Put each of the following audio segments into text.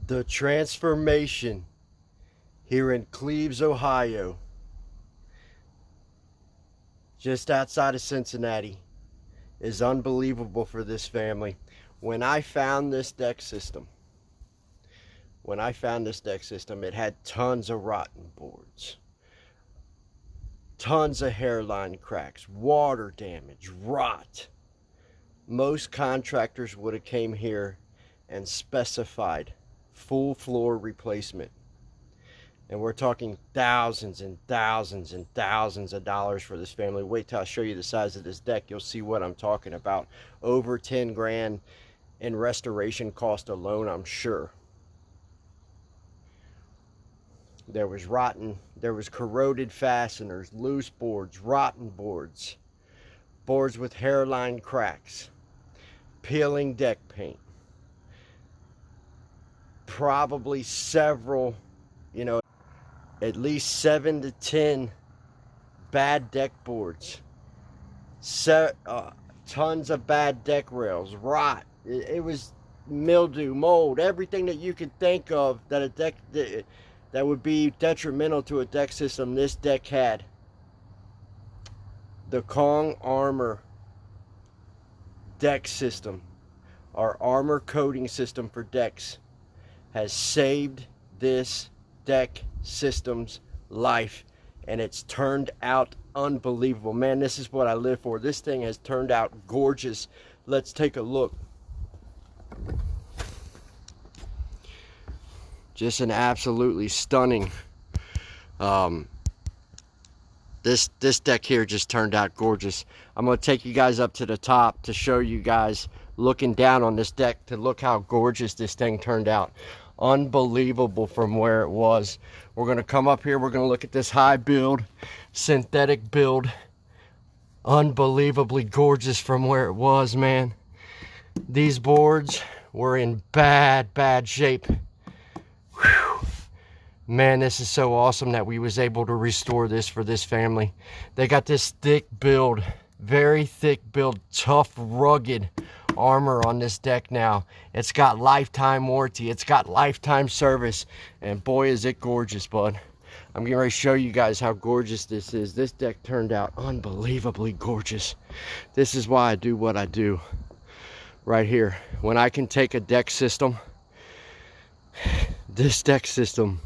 The transformation here in Cleves, Ohio, just outside of Cincinnati, is unbelievable for this family. When I found this deck system, it had tons of rotten boards, tons of hairline cracks, water damage, rot. Most contractors would have came here and specified full floor replacement. And we're talking thousands and thousands and thousands of dollars for this family. Wait till I show you the size of this deck. You'll see what I'm talking about. Over 10 grand in restoration cost alone, I'm sure. There was corroded fasteners, loose boards, rotten boards, boards with hairline cracks, peeling deck paint, probably several, at least 7 to 10 bad deck boards, tons of bad deck rails, rot. It was mildew, mold, everything that you could think of that a deck that would be detrimental to a deck system. This deck had. The Kong Armor deck system, our armor coating system for decks, has saved this deck system's life, and it's turned out unbelievable. Man, this is what I live for. This thing has turned out gorgeous. Let's take a look. Just an absolutely stunning, this deck here just turned out gorgeous. I'm going to take you guys up to the top to show you guys looking down on this deck to look how gorgeous this thing turned out. Unbelievable from where it was. We're going to come up here. We're going to look at this high build, synthetic build. Unbelievably gorgeous from where it was, man. These boards were in bad shape. Whew. Man, this is so awesome that we was able to restore this for this family. They got this thick build, very thick build, tough, rugged armor on this deck now. It's got lifetime warranty. It's got lifetime service. And boy, is it gorgeous, bud. I'm getting ready to show you guys how gorgeous this is. This deck turned out unbelievably gorgeous. This is why I do what I do right here. When I can take a deck system, this deck system,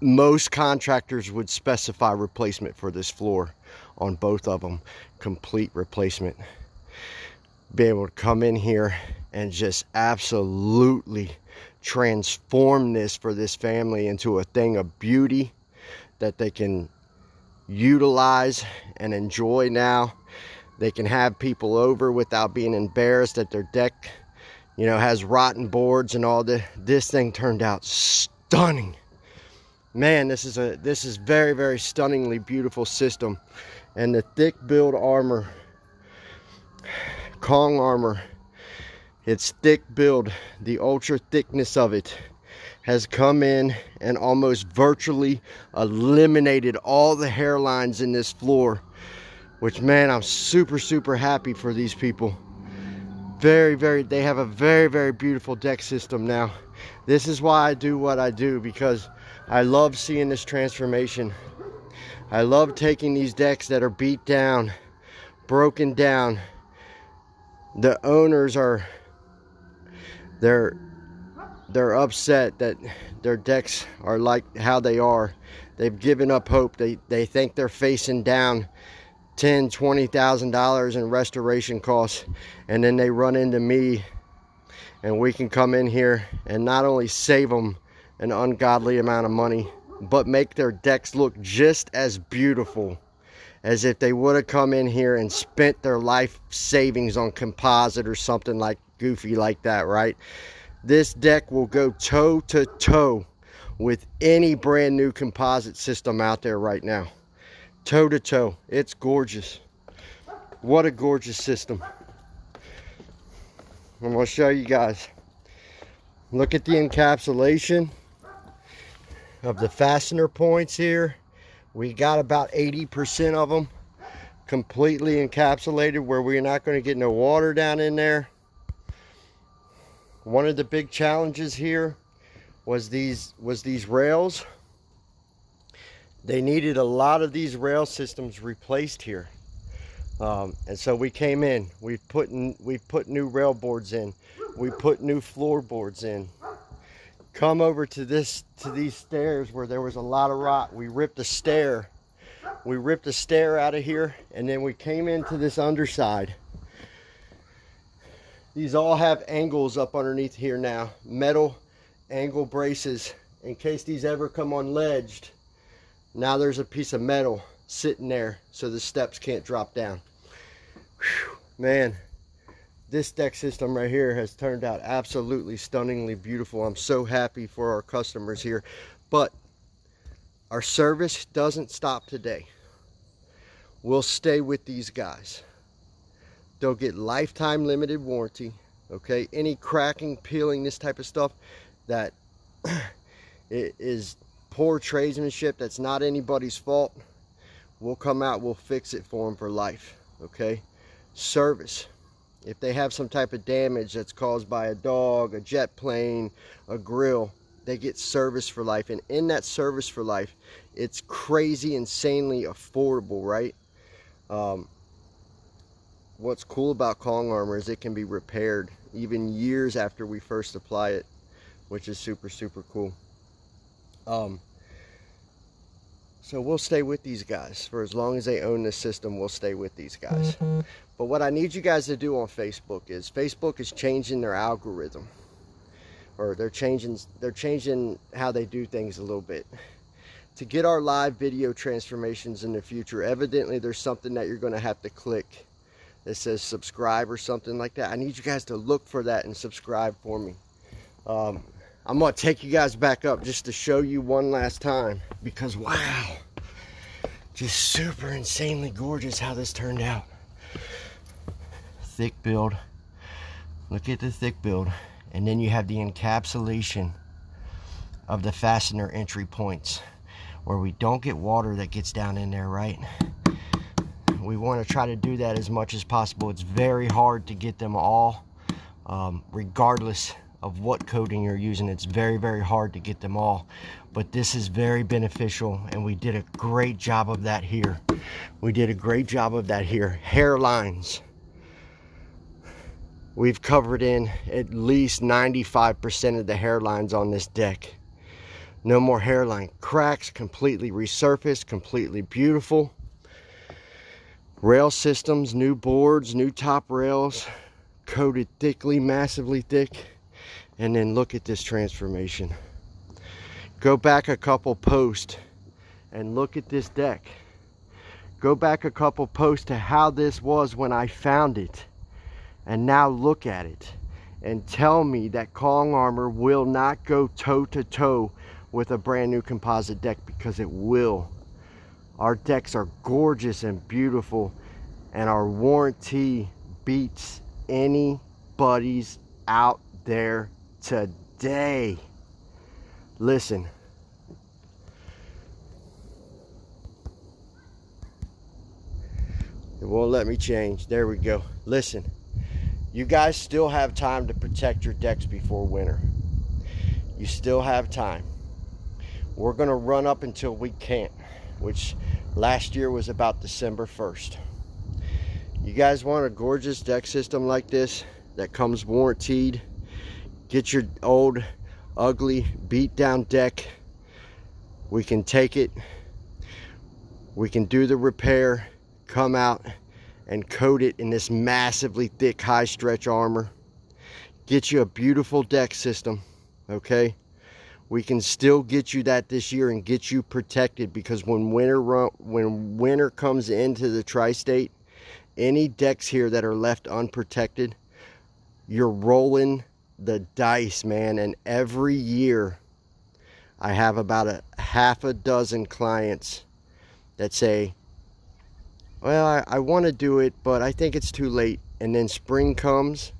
most contractors would specify replacement for this floor on both of them, complete replacement. Be able to come in here and just absolutely transform this for this family into a thing of beauty that they can utilize and enjoy now. They can have people over without being embarrassed that their deck, has rotten boards and all that. This thing turned out stunning. Man, this is very, very stunningly beautiful system. And the thick build armor, Kong armor, its thick build, the ultra thickness of it has come in and almost virtually eliminated all the hairlines in this floor, which, man, I'm super happy for these people. They have a very, very beautiful deck system now. This is why I do what I do, because I love seeing this transformation. I love taking these decks that are beat down, broken down. The owners they're upset that their decks are like how they are. They've given up hope. They think they're facing down $10,000, $20,000 in restoration costs, and then they run into me, and we can come in here and not only save them an ungodly amount of money, but make their decks look just as beautiful as if they would have come in here and spent their life savings on composite or something like goofy like that, right? This deck will go toe to toe with any brand new composite system out there right now. Toe to toe. It's gorgeous. What a gorgeous system. I'm going to show you guys. Look at the encapsulation of the fastener points here. We got about 80% of them completely encapsulated, where we're not going to get no water down in there. One of the big challenges here was these rails. They needed a lot of these rail systems replaced here. And so we came in, we put new rail boards in, we put new floorboards in. Come over to these stairs where there was a lot of rot. We ripped a stair out of here, and then we came into this underside. These all have angles up underneath here now, metal angle braces in case these ever come unledged. Now there's a piece of metal sitting there so the steps can't drop down. Whew, man, this deck system right here has turned out absolutely stunningly beautiful. I'm so happy for our customers here. But our service doesn't stop today. We'll stay with these guys. They'll get lifetime limited warranty. Okay, any cracking, peeling, this type of stuff that it is poor tradesmanship, that's not anybody's fault, we'll come out, we'll fix it for them for life. Okay, service, if they have some type of damage that's caused by a dog, a jet plane, a grill, they get service for life. And in that service for life, it's crazy, insanely affordable, right? What's cool about Kong armor is it can be repaired even years after we first apply it, which is super, super cool. So we'll stay with these guys for as long as they own this system. We'll stay with these guys. But what I need you guys to do on Facebook is changing their algorithm, or they're changing how they do things a little bit to get our live video transformations in the future. Evidently there's something that you're going to have to click that says subscribe or something like that. I need you guys to look for that and subscribe for me. I'm going to take you guys back up just to show you one last time, because wow, just super insanely gorgeous how this turned out. Thick build, look at the thick build, and then you have the encapsulation of the fastener entry points where we don't get water that gets down in there, right? We want to try to do that as much as possible. It's very hard to get them all, regardless of what coating you're using. It's very, very hard to get them all, but this is very beneficial, and we did a great job of that here. Hairlines, we've covered in at least 95% of the hairlines on this deck. No more hairline cracks, completely resurfaced, completely beautiful. Rail systems, new boards, new top rails, coated thickly, massively thick. And then look at this transformation. Go back a couple posts and look at this deck. Go back a couple posts to how this was when I found it, and now look at it and tell me that Kong armor will not go toe to toe with a brand new composite deck, because it will. Our decks are gorgeous and beautiful, and our warranty beats anybody's out there today. Listen, it won't let me change. There we go. Listen, you guys still have time to protect your decks before winter. You still have time. We're gonna run up until we can't, which last year was about December 1st. You guys want a gorgeous deck system like this that comes warranted? Get your old, ugly, beat down deck. We can take it. We can do the repair, come out and coat it in this massively thick, high stretch armor. Get you a beautiful deck system, okay? We can still get you that this year and get you protected, because when winter comes into the tri-state, any decks here that are left unprotected, you're rolling the dice, man. And every year I have about a half a dozen clients that say, well, I want to do it, but I think it's too late. And then spring comes,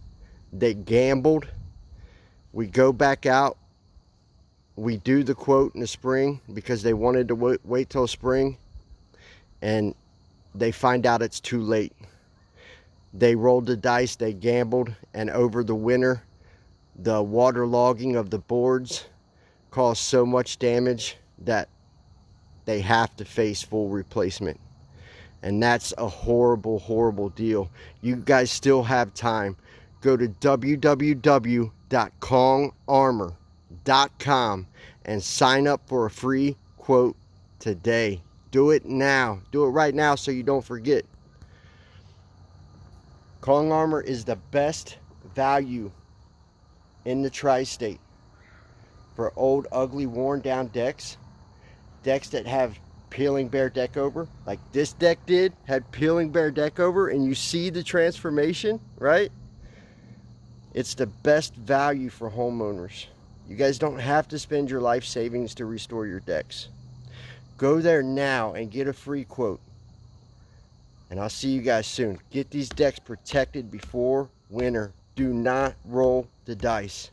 they gambled, we go back out, we do the quote in the spring because they wanted to wait till spring, and they find out it's too late. They rolled the dice, they gambled, and over the winter, The waterlogging of the boards cause so much damage that they have to face full replacement. And that's a horrible, horrible deal. You guys still have time. Go to www.kongarmor.com and sign up for a free quote today. Do it now. Do it right now so you don't forget. Kong Armor is the best value in the tri-state for old, ugly, worn down decks. Decks that have peeling Behr deck over, like this deck had peeling Behr deck over, and you see the transformation, right? It's the best value for homeowners. You guys don't have to spend your life savings to restore your decks. Go there now and get a free quote. And I'll see you guys soon. Get these decks protected before winter. Do not roll the dice.